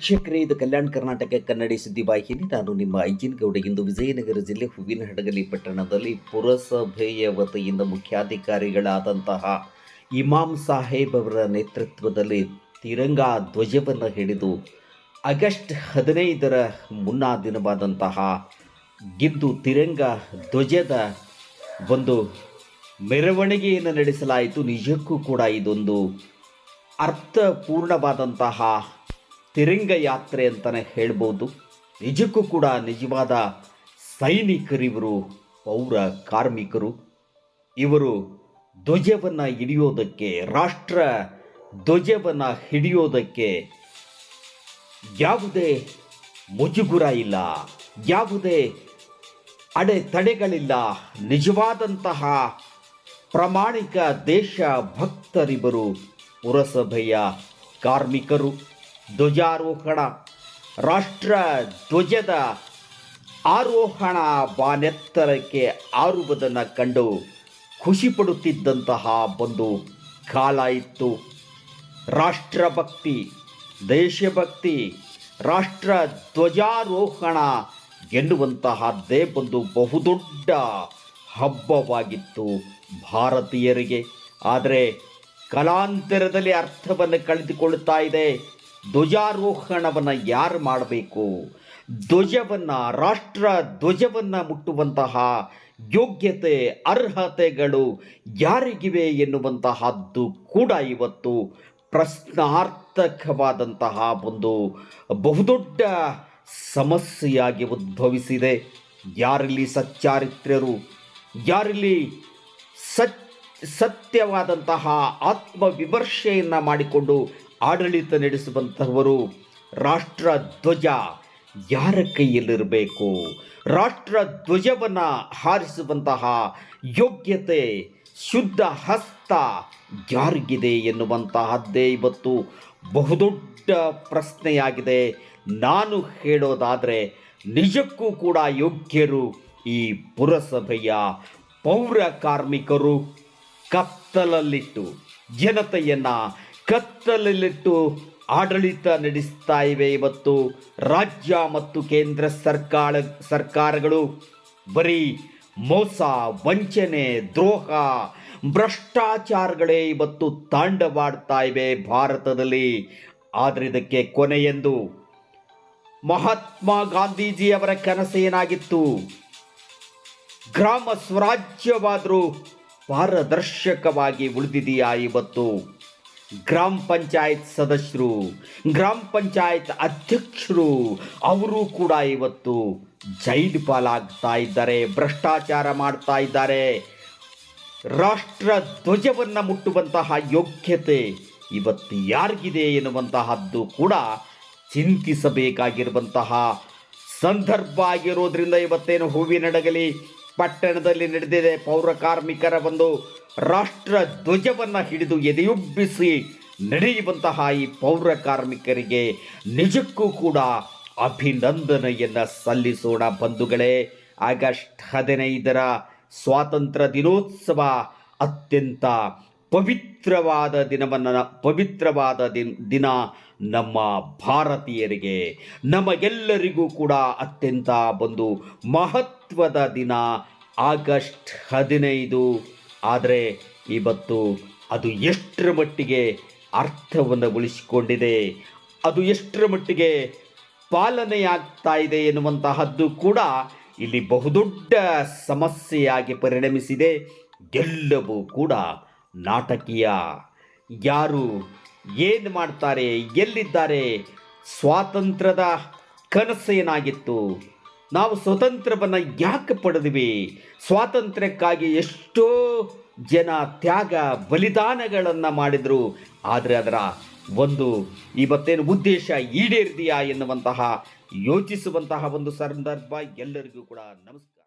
ವೀಕ್ಷಕರೇ, ಇದು ಕಲ್ಯಾಣ ಕರ್ನಾಟಕ ಕನ್ನಡಿ ಸುದ್ದಿ ವಾಹಿನಿ. ನಾನು ನಿಮ್ಮ ಐಜಿನಗೌಡ. ಇಂದು ವಿಜಯನಗರ ಜಿಲ್ಲೆ ಹೂವಿನಹಡಗಲಿ ಪಟ್ಟಣದಲ್ಲಿ ಪುರಸಭೆಯ ವತಿಯಿಂದ ಮುಖ್ಯಾಧಿಕಾರಿಗಳಾದಂತಹ ಇಮಾಮ್ ಸಾಹೇಬ್ ಅವರ ನೇತೃತ್ವದಲ್ಲಿ ತಿರಂಗಾ ಧ್ವಜವನ್ನು ಹಿಡಿದು ಆಗಸ್ಟ್ 15ರ ಮುನ್ನಾ ದಿನವಾದಂತಹ ಗಿದ್ದು ತಿರಂಗಾ ಧ್ವಜದ ಒಂದು ಮೆರವಣಿಗೆಯನ್ನು ನಡೆಸಲಾಯಿತು. ನಿಜಕ್ಕೂ ಕೂಡ ಇದೊಂದು ಅರ್ಥಪೂರ್ಣವಾದಂತಹ ತಿರಂಗ ಯಾತ್ರೆ ಅಂತಲೇ ಹೇಳ್ಬೋದು. ನಿಜಕ್ಕೂ ಕೂಡ ನಿಜವಾದ ಸೈನಿಕರಿವರು, ಪೌರ ಕಾರ್ಮಿಕರು. ಇವರು ಧ್ವಜವನ್ನು ಹಿಡಿಯೋದಕ್ಕೆ, ರಾಷ್ಟ್ರ ಧ್ವಜವನ್ನು ಹಿಡಿಯೋದಕ್ಕೆ ಯಾವುದೇ ಮುಜುಗುರ ಇಲ್ಲ, ಯಾವುದೇ ಅಡೆತಡೆಗಳಿಲ್ಲ. ನಿಜವಾದಂತಹ ಪ್ರಾಮಾಣಿಕ ದೇಶ ಭಕ್ತರಿಬ್ಬರು ಪುರಸಭೆಯ ಕಾರ್ಮಿಕರು. ಧ್ವಜಾರೋಹಣ, ರಾಷ್ಟ್ರ ಧ್ವಜದ ಆರೋಹಣ ಬಾನೆತ್ತರಕ್ಕೆ ಆರುವುದನ್ನು ಕಂಡು ಖುಷಿಪಡುತ್ತಿದ್ದಂತಹ ಒಂದು ಕಾಲ ಇತ್ತು. ರಾಷ್ಟ್ರಭಕ್ತಿ, ದೇಶಭಕ್ತಿ, ರಾಷ್ಟ್ರ ಧ್ವಜಾರೋಹಣ ಎನ್ನುವಂತಹದ್ದೇ ಒಂದು ಬಹುದೊಡ್ಡ ಹಬ್ಬವಾಗಿತ್ತು ಭಾರತೀಯರಿಗೆ. ಆದರೆ ಕಾಲಾಂತರದಲ್ಲಿ ಅರ್ಥವನ್ನು ಕಳೆದುಕೊಳ್ಳುತ್ತಾ ಇದೆ. ಧ್ವಜಾರೋಹಣವನ್ನು ಯಾರು ಮಾಡಬೇಕು, ಧ್ವಜವನ್ನು, ರಾಷ್ಟ್ರ ಧ್ವಜವನ್ನು ಮುಟ್ಟುವಂತಹ ಯೋಗ್ಯತೆ, ಅರ್ಹತೆಗಳು ಯಾರಿಗಿವೆ ಎನ್ನುವಂತಹದ್ದು ಕೂಡ ಇವತ್ತು ಪ್ರಶ್ನಾರ್ಥಕವಾದಂತಹ ಒಂದು ಬಹುದೊಡ್ಡ ಸಮಸ್ಯೆಯಾಗಿ ಉದ್ಭವಿಸಿದೆ. ಯಾರಲ್ಲಿ ಸಚ್ಚಾರಿತ್ರ್ಯರು, ಯಾರಲ್ಲಿ ಸತ್ಯವಾದಂತಹ ಆತ್ಮವಿಮರ್ಶೆಯನ್ನು ಮಾಡಿಕೊಂಡು ಆಡಳಿತ ನಡೆಸುವಂತಹವರು, ರಾಷ್ಟ್ರ ಧ್ವಜ ಯಾರ ಕೈಯಲ್ಲಿರಬೇಕು, ರಾಷ್ಟ್ರ ಧ್ವಜವನ್ನು ಹಾರಿಸುವಂತಹ ಯೋಗ್ಯತೆ, ಶುದ್ಧ ಹಸ್ತ ಯಾರಿಗಿದೆ ಎನ್ನುವಂತಹದ್ದೇ ಇವತ್ತು ಬಹುದೊಡ್ಡ ಪ್ರಶ್ನೆಯಾಗಿದೆ. ನಾನು ಹೇಳೋದಾದರೆ ನಿಜಕ್ಕೂ ಕೂಡ ಯೋಗ್ಯರು ಈ ಪುರಸಭೆಯ ಪೌರ ಕಾರ್ಮಿಕರು. ಕತ್ತಲಲ್ಲಿಟ್ಟು, ಜನತೆಯನ್ನು ಕತ್ತಲಲ್ಲಿಟ್ಟು ಆಡಳಿತ ನಡೆಸ್ತಾ ಇವೆ ಇವತ್ತು ರಾಜ್ಯ ಮತ್ತು ಕೇಂದ್ರ ಸರ್ಕಾರಗಳು. ಬರೀ ಮೋಸ, ವಂಚನೆ, ದ್ರೋಹ, ಭ್ರಷ್ಟಾಚಾರಗಳೇ ಇವತ್ತು ತಾಂಡವಾಡ್ತಾ ಇವೆ ಭಾರತದಲ್ಲಿ. ಆದರೆ ಇದಕ್ಕೆ ಕೊನೆಯೆಂದು ಮಹಾತ್ಮ ಗಾಂಧೀಜಿಯವರ ಕನಸೇನಾಗಿತ್ತು? ಗ್ರಾಮ ಸ್ವರಾಜ್ಯವಾದರೂ ಪಾರದರ್ಶಕವಾಗಿ ಉಳಿದಿದೆಯಾ? ಇವತ್ತು ಗ್ರಾಮ ಪಂಚಾಯತ್ ಸದಸ್ಯರು, ಗ್ರಾಮ ಪಂಚಾಯತ್ ಅಧ್ಯಕ್ಷರು ಅವರು ಕೂಡ ಇವತ್ತು ಜೈಲು ಪಾಲಾಗ್ತಾ ಇದ್ದಾರೆ, ಭ್ರಷ್ಟಾಚಾರ ಮಾಡ್ತಾ ಇದ್ದಾರೆ. ರಾಷ್ಟ್ರ ಧ್ವಜವನ್ನು ಮುಟ್ಟುವಂತಹ ಯೋಗ್ಯತೆ ಇವತ್ತು ಯಾರಿಗಿದೆ ಎನ್ನುವಂತಹದ್ದು ಕೂಡ ಚಿಂತಿಸಬೇಕಾಗಿರುವಂತಹ ಸಂದರ್ಭ ಆಗಿರೋದ್ರಿಂದ ಇವತ್ತೇನು ಹೂವಿನಡಗಲಿ ಪಟ್ಟಣದಲ್ಲಿ ನಡೆದಿದೆ. ಪೌರ ಕಾರ್ಮಿಕರ ಒಂದು ರಾಷ್ಟ್ರ ಧ್ವಜವನ್ನು ಹಿಡಿದು ಎದೆಯುಬ್ಬಿಸಿ ನಡೆಯುವಂತಹ ಈ ಪೌರ ಕಾರ್ಮಿಕರಿಗೆ ನಿಜಕ್ಕೂ ಕೂಡ ಅಭಿನಂದನೆಯನ್ನು ಸಲ್ಲಿಸೋಣ ಬಂಧುಗಳೇ. ಆಗಸ್ಟ್ 15ರ ಸ್ವಾತಂತ್ರ್ಯ ದಿನೋತ್ಸವ ಅತ್ಯಂತ ಪವಿತ್ರವಾದ ದಿನ ನಮ್ಮ ಭಾರತೀಯರಿಗೆ, ನಮಗೆಲ್ಲರಿಗೂ ಕೂಡ ಅತ್ಯಂತ ಒಂದು ಮಹತ್ವದ ದಿನ ಆಗಸ್ಟ್ 15. ಆದರೆ ಇವತ್ತು ಅದು ಎಷ್ಟರ ಮಟ್ಟಿಗೆ ಅರ್ಥವನ್ನು ಉಳಿಸಿಕೊಂಡಿದೆ, ಅದು ಎಷ್ಟರ ಮಟ್ಟಿಗೆ ಪಾಲನೆಯಾಗ್ತಾ ಇದೆ ಎನ್ನುವಂತಹದ್ದು ಕೂಡ ಇಲ್ಲಿ ಬಹುದೊಡ್ಡ ಸಮಸ್ಯೆಯಾಗಿ ಪರಿಣಮಿಸಿದೆ. ಎಲ್ಲವೂ ಕೂಡ ನಾಟಕೀಯ. ಯಾರು ಏನು ಮಾಡ್ತಾರೆ, ಎಲ್ಲಿದ್ದಾರೆ? ಸ್ವಾತಂತ್ರ್ಯದ ಕನಸೇನಾಗಿತ್ತು? ನಾವು ಸ್ವತಂತ್ರವನ್ನು ಯಾಕೆ ಪಡೆದ್ವಿ? ಸ್ವಾತಂತ್ರ್ಯಕ್ಕಾಗಿ ಎಷ್ಟೋ ಜನ ತ್ಯಾಗ ಬಲಿದಾನಗಳನ್ನು ಮಾಡಿದರು. ಆದರೆ ಅದರ ಒಂದು ಇವತ್ತೇನು ಉದ್ದೇಶ ಈಡೇರಿದೆಯಾ ಎನ್ನುವಂತಹ ಯೋಚಿಸುವಂತಹ ಒಂದು ಸಂದರ್ಭ ಎಲ್ಲರಿಗೂ ಕೂಡ. ನಮಸ್ಕಾರ.